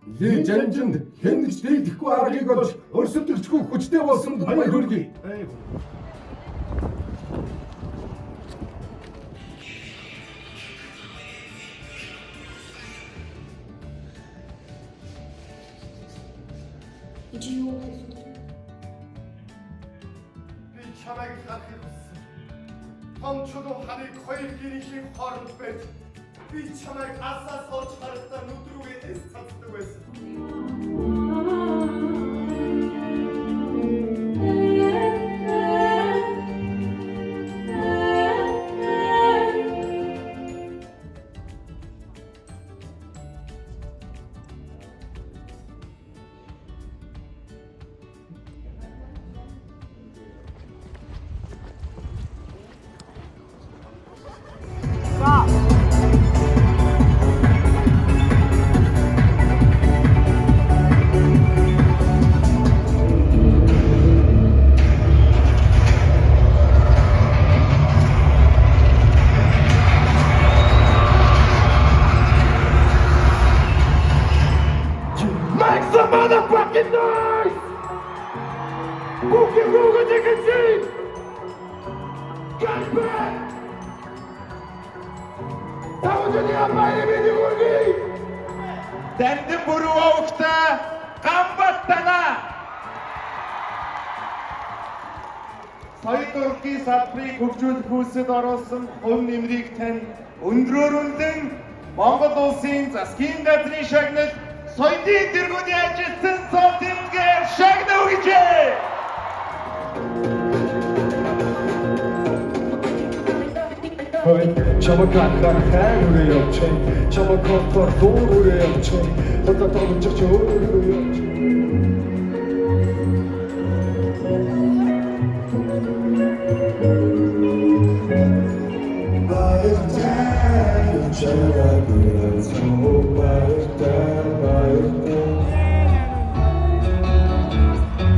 Жанжинд хэндэж дийдэхгүй аргыг олж өрсөлдөгчгүй хүчтэй болсон баяр хүргэе. Би чамайг харахыг хүссэн. Том чулуу ханыг хоёр гэрийн хооронд байж би чамайг асаас олж харахтаа нүдрүүгээ эс цацдаг байсан. Make some motherfucking noise! Cookie Ruga Dickinson! Cut back! Тавжны апай видеоги! Дандин бүрүү овогта гамбаттана! Соёл урлагийн салбарыг хөгжүүлэх үйлсэд оруулсан хувь нэмрийг тань өндрөөрүүлэн Монгол улсын засгийн газрын шагнал соёлын тэргүүний ажилтан цолтынгээр шагнав гэжээ! Чамаг хатар хайрыг явчих. Чамаг хотор дүүрээ явчих. Хотор томчих өөрөө явчих.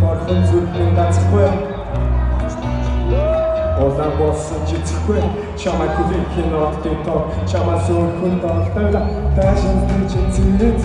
Бархан зүрхний нацхгүй Олаа болсон чицхгүй чамайг хүлээхийн оддоо чамаа сүрхэн доолтойла таашин чицээд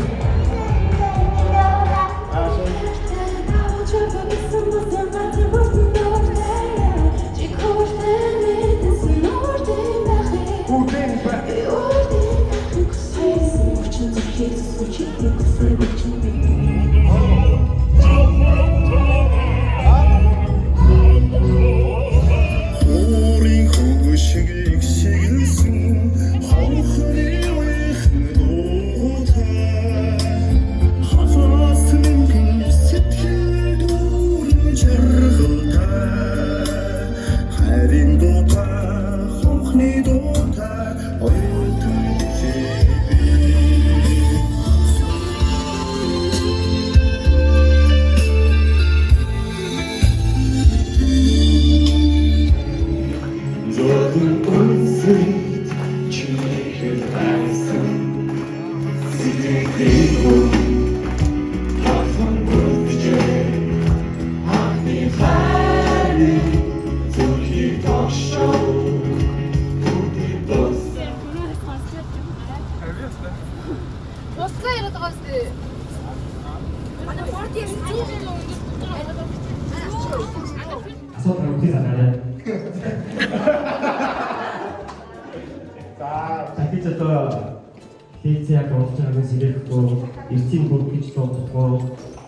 Хийцээ болж байгаагийн сэрэхгүй, эртийн бүр гэж дуудахгүй,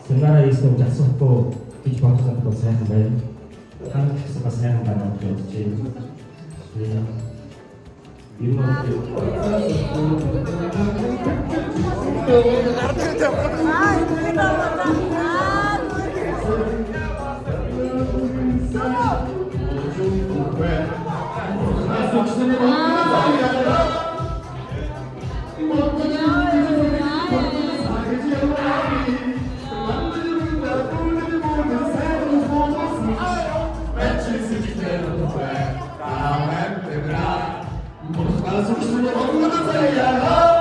сценараа хийсэн асуухгүй гэж бодсон бол сайхан байна. Хамт гэсэн бас сайхан байна гэж бодож байна. Let's go.